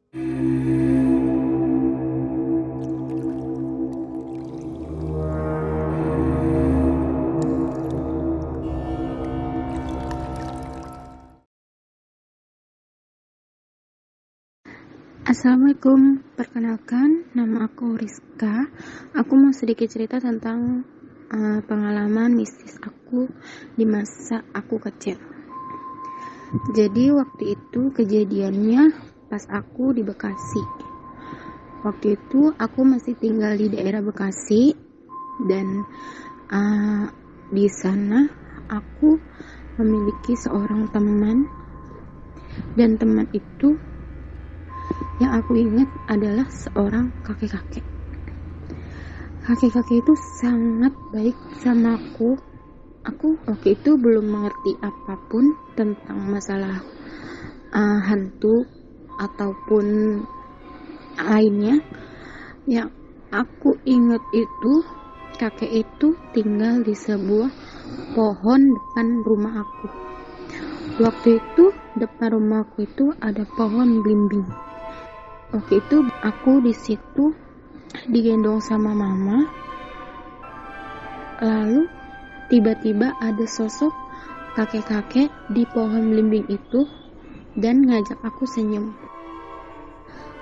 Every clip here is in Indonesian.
Assalamualaikum, perkenalkan nama aku Rizka. Aku mau sedikit cerita tentang pengalaman mistis aku di masa aku kecil. Jadi waktu itu kejadiannya pas aku di Bekasi. Waktu itu aku masih tinggal di daerah Bekasi dan di sana aku memiliki seorang teman, dan teman itu yang aku ingat adalah seorang kakek-kakek. Kakek-kakek itu sangat baik sama aku. Aku waktu itu belum mengerti apapun tentang masalah hantu ataupun lainnya. Yang aku ingat itu, kakek itu tinggal di sebuah pohon depan rumah aku. Waktu itu depan rumahku itu ada pohon belimbing. Waktu itu aku di situ digendong sama mama. Lalu tiba-tiba ada sosok kakek-kakek di pohon belimbing itu dan ngajak aku senyum.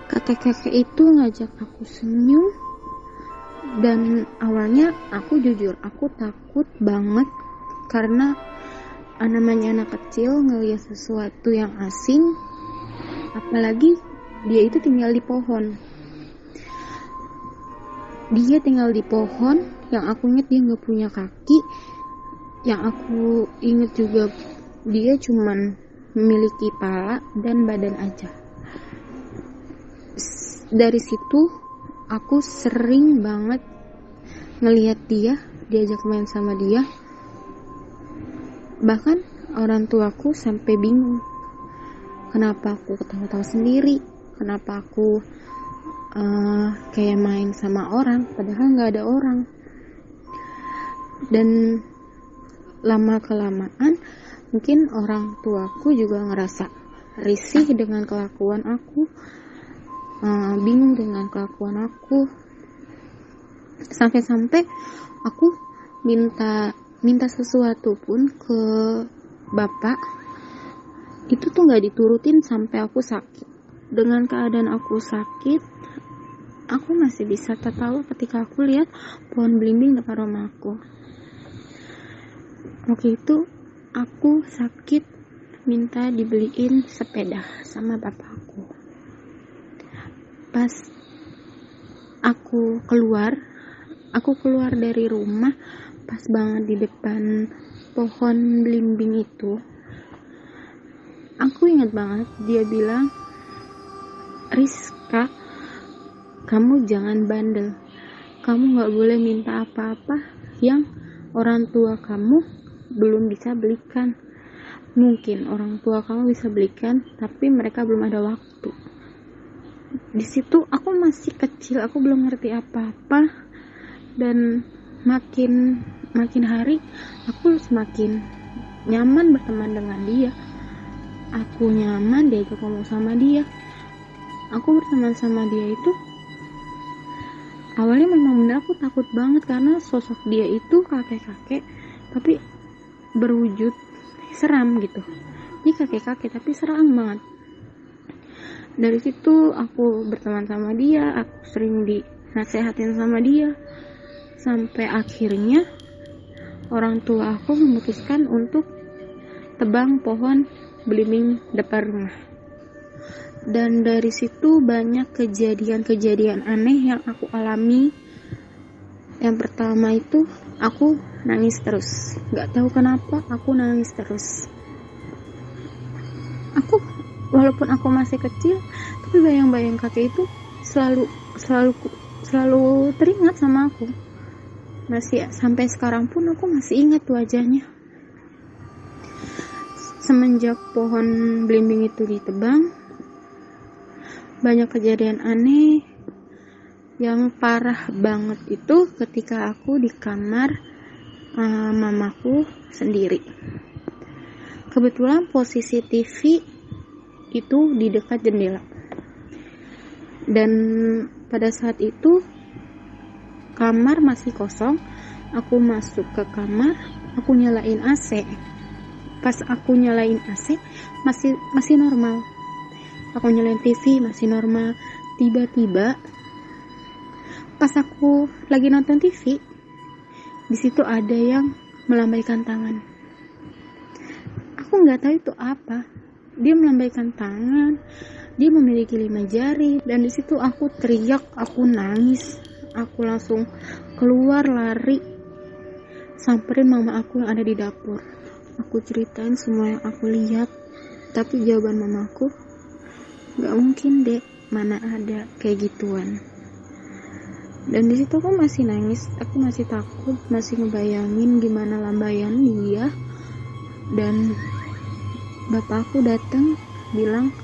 Kakek-kakek itu ngajak aku senyum, dan awalnya aku jujur, aku takut banget karena namanya anak kecil ngelihat sesuatu yang asing, apalagi dia itu tinggal di pohon. Dia tinggal di pohon, yang aku ingat dia nggak punya kaki. Yang aku ingat juga dia cuman memiliki kepala dan badan aja. Dari situ aku sering banget ngelihat dia, diajak main sama dia. Bahkan orang tuaku sampai bingung, kenapa aku ketawa-tawa sendiri, kenapa aku kayak main sama orang padahal nggak ada orang. Dan lama kelamaan mungkin orang tuaku juga ngerasa risih dengan kelakuan aku, bingung dengan kelakuan aku, sampai aku minta sesuatu pun ke bapak itu tuh nggak diturutin sampai aku sakit. Dengan keadaan aku sakit, aku masih bisa tertawa ketika aku lihat pohon belimbing depan rumahku. Waktu itu aku sakit, minta dibeliin sepeda sama bapakku. Pas aku keluar dari rumah, pas banget di depan pohon belimbing itu, aku ingat banget dia bilang, "Rizka, kamu jangan bandel. Kamu gak boleh minta apa-apa yang orang tua kamu belum bisa belikan. Mungkin orang tua kamu bisa belikan, tapi mereka belum ada waktu." Di situ aku masih kecil, aku belum ngerti apa-apa, dan makin hari aku semakin nyaman berteman dengan dia. Aku nyaman diajak ngomong sama dia. Aku berteman sama dia itu awalnya memang benar aku takut banget karena sosok dia itu kakek-kakek tapi berwujud seram gitu. Ini kakek-kakek tapi seram banget. Dari situ aku berteman sama dia, aku sering dinasehatin sama dia, sampai akhirnya orang tua aku memutuskan untuk tebang pohon belimbing depan rumah. Dan dari situ banyak kejadian-kejadian aneh yang aku alami. Yang pertama itu aku nangis terus, gak tahu kenapa aku nangis terus. Walaupun aku masih kecil, tapi bayang-bayang kakek itu selalu teringat sama aku. Masih sampai sekarang pun aku masih ingat wajahnya. Semenjak pohon belimbing itu ditebang, banyak kejadian aneh. Yang parah banget itu ketika aku di kamar mamaku sendiri. Kebetulan posisi TV itu di dekat jendela. Dan pada saat itu kamar masih kosong. Aku masuk ke kamar, aku nyalain AC. Pas aku nyalain AC masih normal. Aku nyalain TV masih normal. Tiba-tiba pas aku lagi nonton TV, di situ ada yang melambaikan tangan. Aku nggak tahu itu apa. Dia melambaikan tangan, dia memiliki 5 jari, dan di situ aku teriak, aku nangis, aku langsung keluar lari, samperin mama aku yang ada di dapur. Aku ceritain semua yang aku lihat, tapi jawaban mamaku, nggak mungkin dek, mana ada kayak gituan. Dan di situ aku masih nangis, aku masih takut, masih ngebayangin gimana lambaian dia. Dan bapakku datang bilang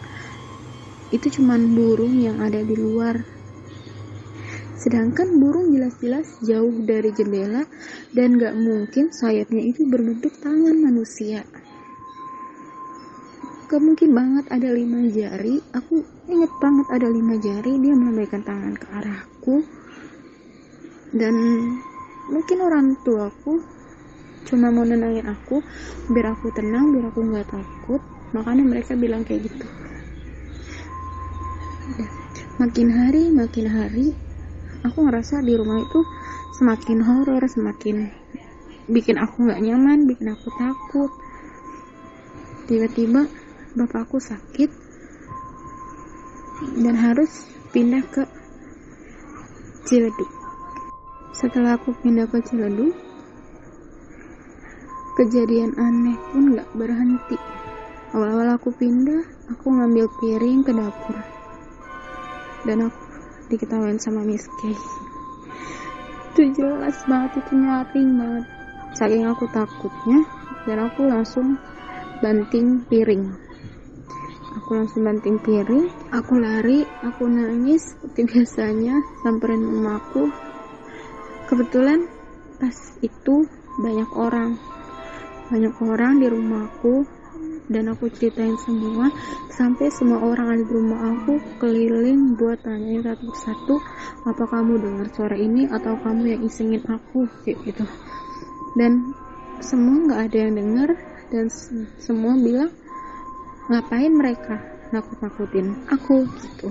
itu cuman burung yang ada di luar, sedangkan burung jelas-jelas jauh dari jendela dan gak mungkin sayapnya itu berbentuk tangan manusia. Gak mungkin banget ada 5 jari. Aku inget banget ada 5 jari. Dia melambaikan tangan ke arahku. Dan mungkin orang tuaku cuma mau nenangin aku, biar aku tenang, biar aku gak takut. Makanya mereka bilang kayak gitu. Makin hari aku ngerasa di rumah itu semakin horor, semakin bikin aku gak nyaman, bikin aku takut. Tiba-tiba bapakku sakit dan harus pindah ke Ciledug. Setelah aku pindah ke Ciledug, kejadian aneh pun gak berhenti. Awal-awal aku pindah, aku ngambil piring ke dapur dan aku diketawain sama Miss Kay. Itu jelas banget, itu nyaring banget. Saking aku takutnya, dan aku langsung banting piring. Aku lari, aku nangis seperti biasanya, samperin mamaku. Kebetulan pas itu banyak orang di rumahku, dan aku ceritain semua, sampai semua orang ada di rumah aku keliling buat tanyain satu persatu, apa kamu dengar suara ini atau kamu yang isengin aku, kayak gitu. Dan semua nggak ada yang dengar, dan semua bilang ngapain mereka nakut-nakutin aku gitu.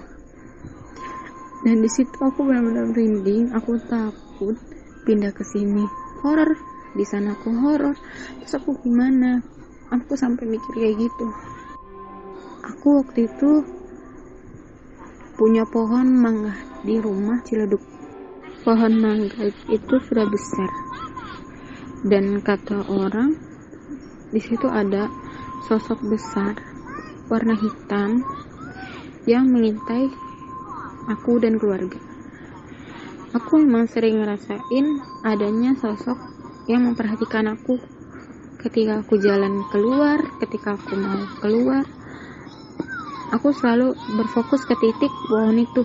Dan di situ aku benar-benar merinding, aku takut pindah ke sini horor, di sana aku horor, terus aku gimana? Aku sampai mikir kayak gitu. Aku waktu itu punya pohon mangga di rumah Ciledug. Pohon mangga itu sudah besar, dan kata orang di situ ada sosok besar warna hitam yang mengintai aku dan keluarga. Aku memang sering ngerasain adanya sosok yang memperhatikan aku ketika aku jalan keluar, ketika aku mau keluar. Aku selalu berfokus ke titik pohon itu.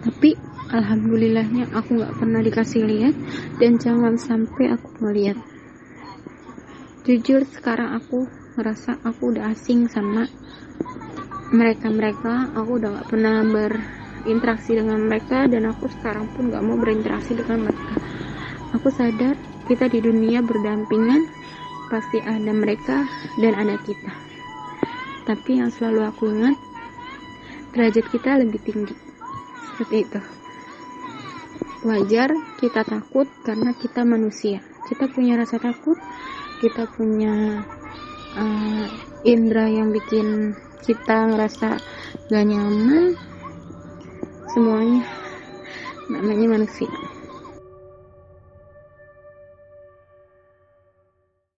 Tapi alhamdulillahnya aku gak pernah dikasih lihat, dan jangan sampai aku melihat. Jujur sekarang aku ngerasa aku udah asing sama mereka. Aku udah gak pernah berinteraksi dengan mereka, dan aku sekarang pun gak mau berinteraksi dengan mereka. Aku sadar kita di dunia berdampingan, pasti ada mereka dan ada kita. Tapi yang selalu aku ingat, derajat kita lebih tinggi. Seperti itu. Wajar kita takut karena kita manusia. Kita punya rasa takut, kita punya indera yang bikin kita ngerasa gak nyaman. Semuanya namanya manusia.